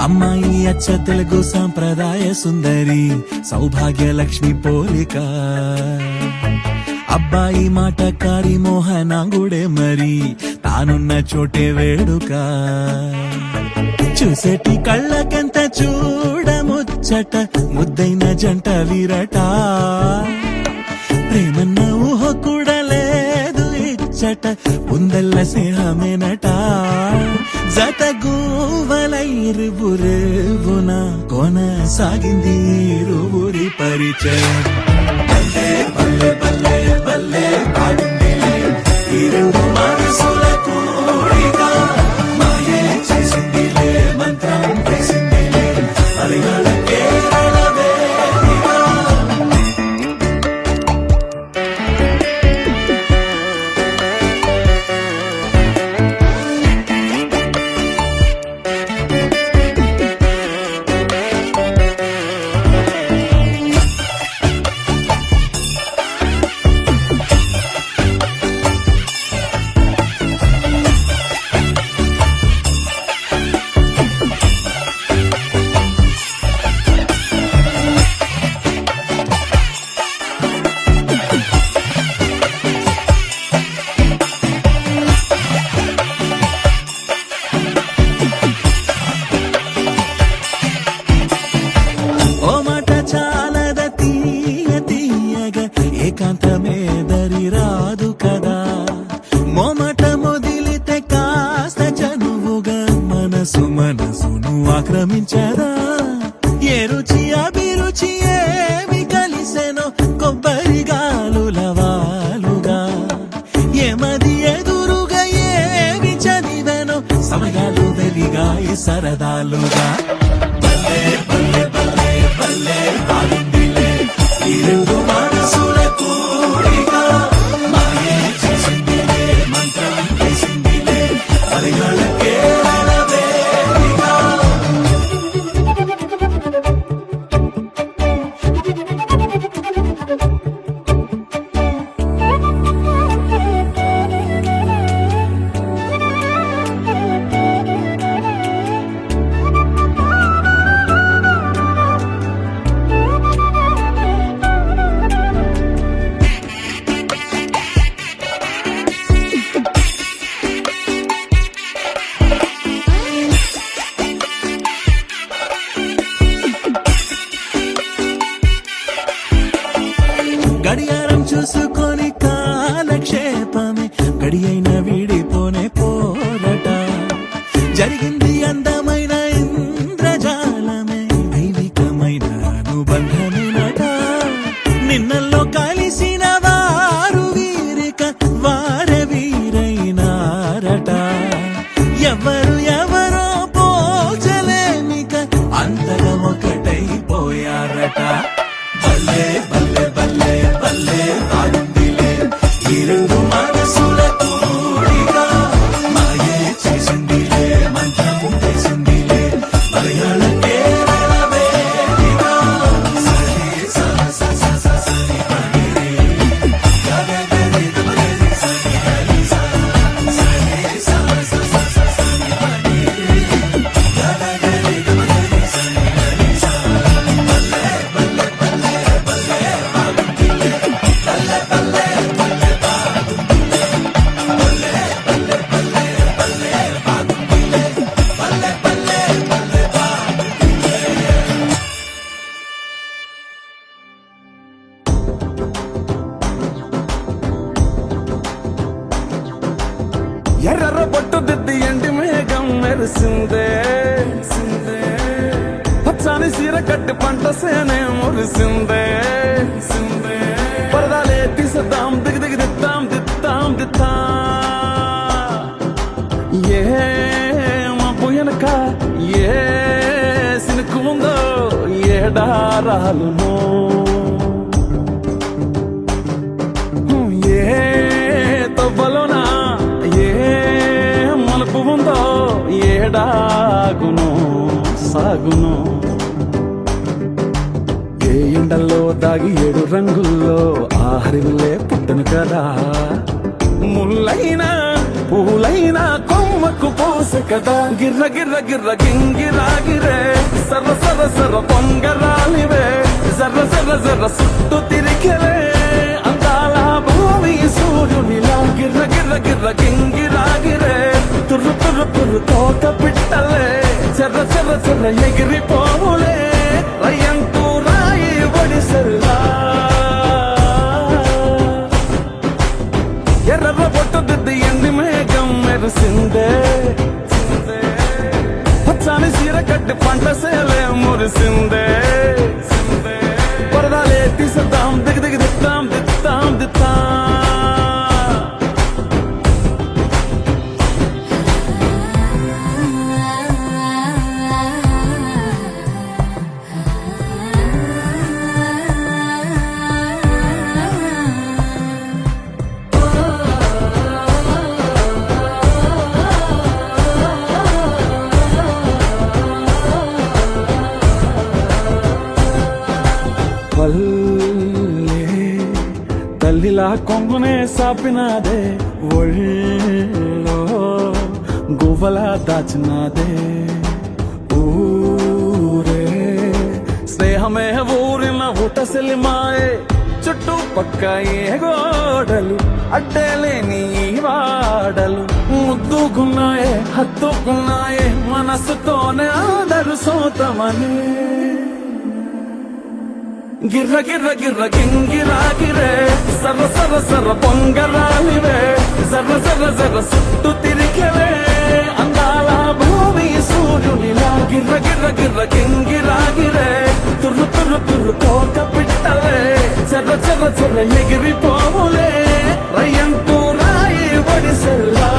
అమ్మాయి అచ్చ తెలుగు సాంప్రదాయ సుందరి సౌభాగ్య లక్ష్మి పోలిక అబ్బాయి మాటకారి మోహనాంగుడే మరి తానున్న చోటే వేడుక చూసేటి కళ్ళకెంత చూడముచ్చట ముద్దైన జంట వీరట ప్రేమన్న ఊహ కూడా లేదు ఇచ్చట ఉందల్ల స్నేహమేనట జత గూవలైరువురేవున కొనసాగింది ఇరువురి పరిచయం బల్లే బల్లే బల్లే బల్లే పాడిందిలే ఈ రెండు మనసుల కోరిక మాయే చేసిందిలే మంత్రం వేసిందిలే అలిగల కేరళ వేదిక ఏకాంతమే దరి రాదు కదా మొమట మొదిలితే కాస్త చనువుగా మనసును ఆక్రమించదా ఏ రుచి అభిరుచి ఏమి కలిసెనో కొబ్బరి గాలుల వాలుగా ఏమది ఎదురుగా ఏమి చదివెనో సమయాలు వెలిగాయి సరదాలుగా బల్లే బల్లే బల్లే బల్లే బాగుందిలే ఈ రెండు మనసుల కోరిక మాయే చేసిందిలే మంత్రం వేసిందిలే అలిగల కేరళ వేదిక గడియారం చూసుకొని కాలక్షేపమే గడి అయిన వీడిపోనే పోరట జరిగింది అందమైన ఇంద్రజాలమే దైవికమైన అనుబంధమేనట నిన్నల్లో కలిసిన వారు వీరిక వారే వీరైనారట ఎవరు ఎవరో పోల్చలేమిక అంతగా ఒకటైపోయారట బల్లే బల్లే బల్లే బల్లే బాగుందిలే ఈ రెండు మనసుల కోరిక మాయే చేసిందిలే మంత్రం వేసిందిలే మలయాళ కేరళ వేదిక సరి స స స స సరి పని రే గగ గరి గరి సరి గరి స సరి స స స స సరి పని రే గగ గరి గరి సరి గరి స బల్లే బల్లే బల్లే బల్లే బాగుందిలే బల్లే బల్లే బల్లే బాగుందిలే బల్లే బల్లే బల్లే బల్లే బాగుందిలే బల్లే బల్లే బల్లే బాగుందిలే ఎర్ర బొట్టు దిద్ది ఎండి మేఘం మెరిసిందే పచ్చని సీర కట్టి పంట సేనే మురిసిందే పరదాలే తీసేద్దాం దిగి దిగి దిద్దాం దిద్దాం దిద్దా ఏ మబ్బు వెనక ఏ సినుకు ఉందో ఏడారాలునో ఏ తవ్వలోనా ఏ మలుపు ఉందో ఏడాగును సాగును ఏ ఎండల్లో దాగి 7 రంగుల్లో ఆహరివులే పుట్టను కదా ముల్లైనా పూలైన కొమ్మకు పోసె కదా గిర్ర గిర్ర గిర్ర గింగిరాగిరే సర్ర సర్ర సర్ర పొంగరాలివే జర్ర జర్ర జర్ర సుట్టు తిరిగెలే అందాల భూమి సూర్యునిలా గిర్ర గిర్ర గిర్ర గింగిరాగిరే తుర్రు తుర్రు తుర్రు తోట పిట్టలే చెర్ర చెర్ర చెర్ర ఎగిరిపోవులే రయ్యంటూ రాయి ఒడిసెల్లా ఎర్ర పొట్టు దిద్ది ఎండి మేఘం మెరిసిందే పచ్చని చీర కట్టి పంట సేలే మురిసిందే పరదాలే తీసేద్దాం దిగి దిగి దిద్దాం దిద్దాం దిద్దాం వల్లే తల్లిలా కొంగునే సాపినాదే ఒళ్ళో గువ్వలా దాచినాదే ఊరే స్నేహమే ఊరిన ఊటసెలి మాయే చుట్టుపక్క ఏ గోడలు అడ్డలేని ఈ వాడలు ముద్దుకున్నాయే హత్తుకున్నాయే మనసుతోనే ఆదరు సోతమని గిర్ర గిర్ర గిర్ర గింగిరాగిరే సర్ర సర్ర సర్ర పొంగరాలివే జర్ర జర్ర జర్ర సుట్టు తిరిగెలే అందాల భూమి సూర్యునిలా గిర్ర గిర్ర గిర్ర గింగిరాగిరే తుర్రు తుర్రు తుర్రు తోట పిట్టలే చెర్ర చెర్ర చెర్ర ఎగిరిపోవులే రయ్యంటూ రాయి ఒడిసెల్లా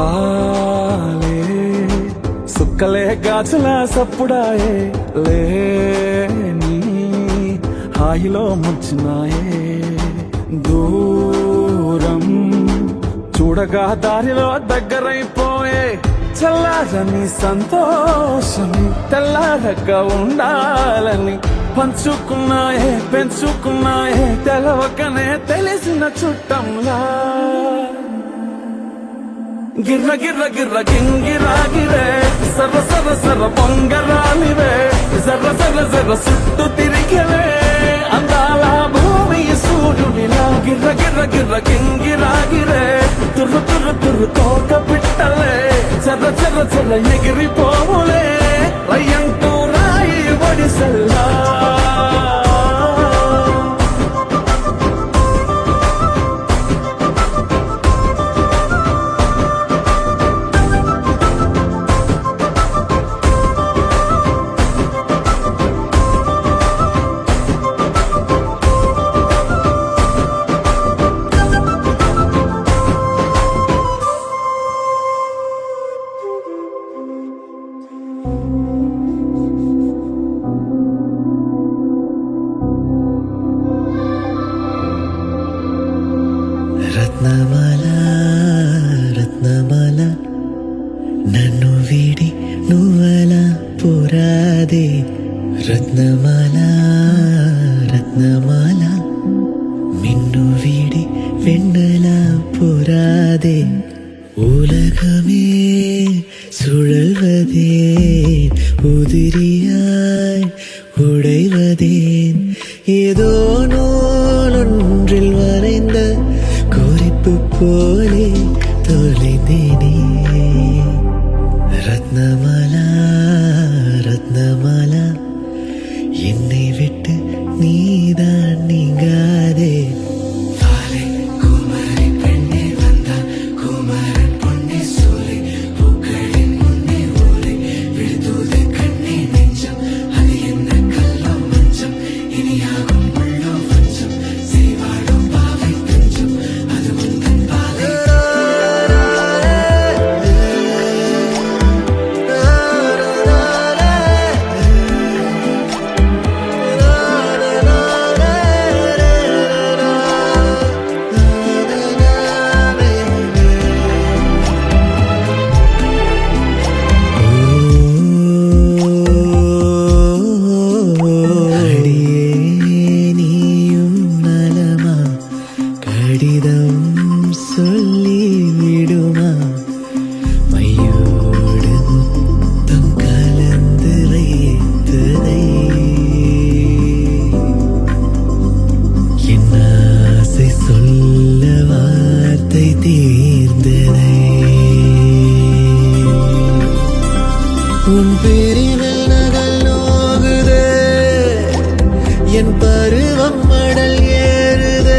రాలే సుక్కలే గాచుల సప్పుడాయే లేని హాయిలో ముంచినాయే దూరం చూడగా దారిలో దగ్గరైపోయే చల్లారని సంతోషమి తెల్లారక ఉండాలని పంచుకున్నాయే పెంచుకున్నాయే తెలవకనే తెలిసిన చుట్టంలా గిర్ర గిర్ర గిర్ర గింగిరాగిరే సర్ర సర్ర సర్ర పొంగరాలివే జర్ర జర్ర జర్ర సుట్టు తిరిగెలే అందాల భూమి సూర్యునిలా గిర్ర గిర్ర గిర్ర గింగిరాగిరే తుర్రు తుర్రు తుర్రు తోట పిట్టలే చెర్ర చెర్ర చెర్ర ఎగిరిపోవులే రయ్యంటూ రాయి ఒడిసెల్లా రత్నమాల రత్నమాల నన్ను వీడి నువ్వలా పోరాదే రత్నమాల రత్నమాల మిన్ను వీడి వెన్నెలా போராதே உலகமே சுழல்வதேன் உதிரியாய் உடைவதேன் ஏதோ நூலொன்றில் வரைந்த குறிப்பு போலே தொலைந்தேனே ரத்னமாலா ரத்னமாலா என்னை விட்டு நீதான் நீங்காதே பருவம் மடல் ஏறுதே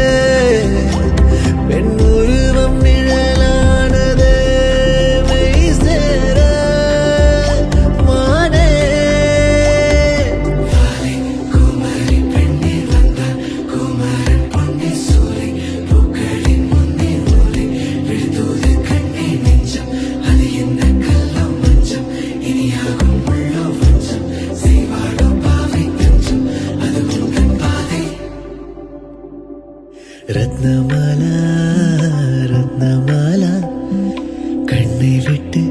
பெண் உருவம் நிழலானதே மெய் சேர மானே வாலை குமரி பெண்ணே வந்தால் குமரன் பொன்னி சூலை பூக்களின் முன்னே மூலை விழுதூது கண்ணே நெஞ்சம் அது என்ன கள்ளம் மஞ்சம் இனியாகும் உள்ளோ வஞ்சம் செய்வாடோ பாவை தஞ்சம் அது உங்கள் பாதை ரத்னமாலா ரத்னமாலா கண்ணை விட்டு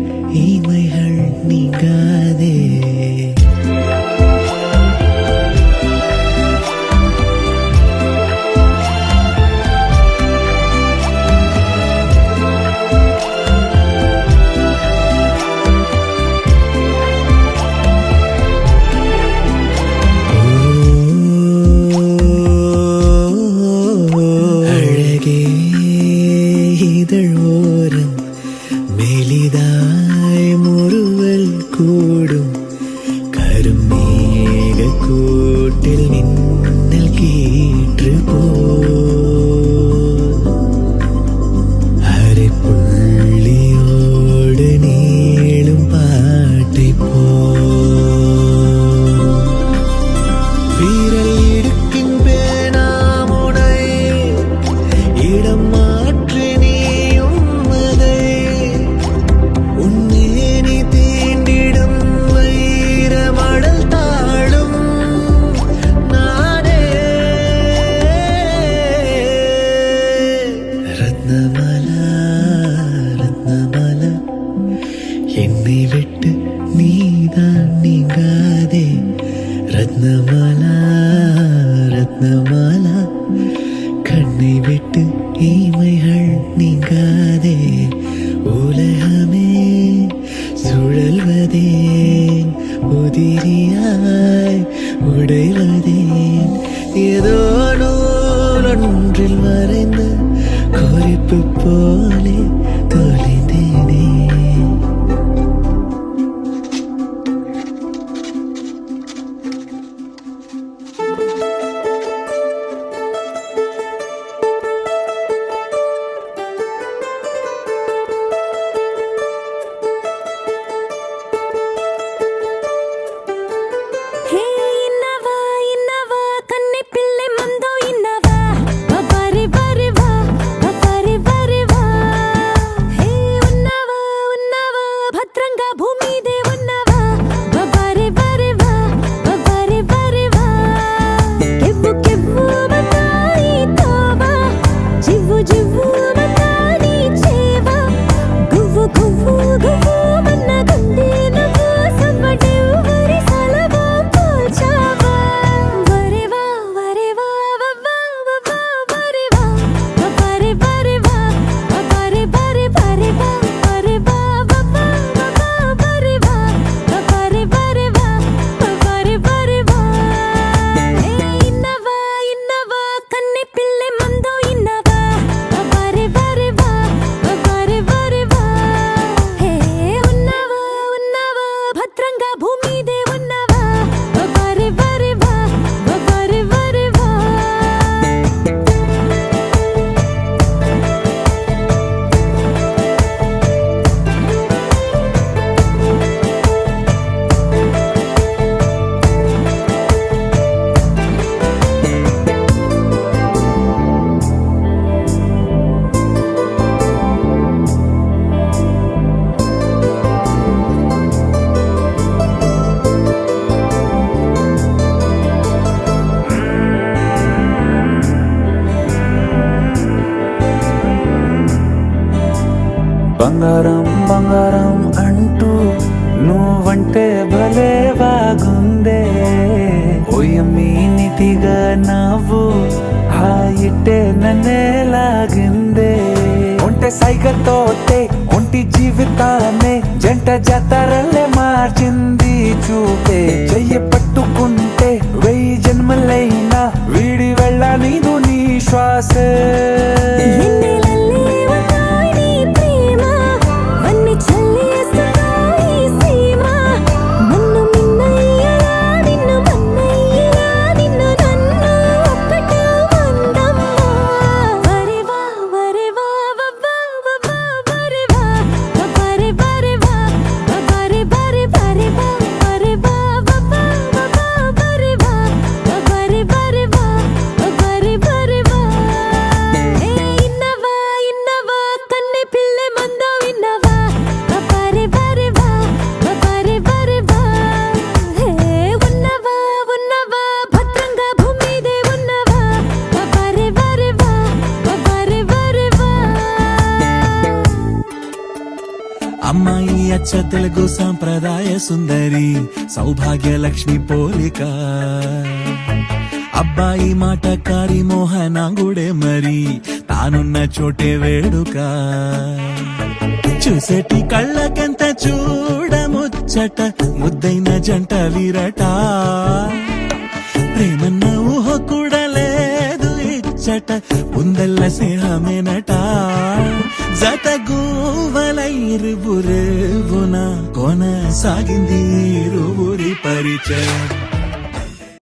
இமைகள் நீங்காதே அழகே இதழ் ஓரம் மெலிதாய் முறுவல் கூடும் கருமேக கூட்டில் மின்னல் கீற்று போல் அரை புள்ளியோடு நீளும் பாட்டை போல் வீரல் இடுக்கின் பேனாமுனை இடம் மாற்றி நீயும் அதை உன்னேனி தீண்டிடும் வைர மடல் தாழும் நானே ரத்னமாலா ரத்னமாலா என்னை விட்டு நீதான் நீங்காதே ரத்னமாலா ரத்னமாலா கண்ணை விட்டு இமைகள் நீங்காதே உலகமே சுழல்வதேன் உதிரியாய் உடைவதேன் ஏதோ நூலொன்றில் மறைந்த குறிப்பு போலே தொலைந்தேனே హే ఇన్నవా ఇన్నవా కన్నె పిల్లె మందో ఇన్నవా బరి బరి వా బరి బరి వా హే ఉన్నవా ఉన్నవా భద్రంగా భూమి దే ఉన్నవా బరి బరి వా బరి బరి వా కెవ్వు కెవ్వు మతాయి తోవా జివ్వు జివ్వు మతాని చేవా గువ్వు గువ్వు గువ్వు మన్న గుండె నవ్వు సవ్వడెవ్వరి సలవా పోల్చావా వరెవా వరెవా వవ్వా వవ్వా వరెవా వరి వరెవా వరి బరి బరెవా వరెవా వవ్వా వవ్వా వరెవా వరి బరెవా వరి బరెవా హే ఇన్నవా ఇన్నవా కన్నె పిల్లె మందో ఇన్నవా వరి వరెవా వరి బరెవా హే ఉన్నవా ఉన్నవా భద్రంగా భూమి దే ఉన్నవా బరి బరెవా బరి బరెవా బంగారం బంగారం అంటూ నువ్వంటే భలే బాగుందే ఓయమ్మీ నిటిగా నవ్వు హాయిట్టే నన్నే లాగిందే ఒంటె సైగతోటే ఒంటి జీవితాన్నే జంట జాతరల్లే మార్చింది చూపే చెయ్యి పట్టుకుంటే 1000 జన్మలైనా వీడి వెళ్ళనీదు నీ శ్వాసే ఎన్నెలల్లే ఉన్నాయి నీ ప్రేమ వన్ని చల్లేస్తున్నాయి సీమ నన్ను మిన్నయ్యలా నిన్ను మన్నయ్యలా నిన్ను నన్ను అమ్మాయి అచ్చ తెలుగు సాంప్రదాయ సుందరి సౌభాగ్య లక్ష్మి పోలిక అబ్బాయి మాటకారి మోహనాంగుడే మరి తానున్న చోటే వేడుక చూసేటి కళ్ళకెంత చూడముచ్చట ముద్దైన జంట వీరట ప్రేమన్న ఊహ కూడా లేదు ఇచ్చట ఉందల్ల స్నేహమేనట జత గూవలైరువురేవున కొనసాగింది ఇరువురి పరిచయం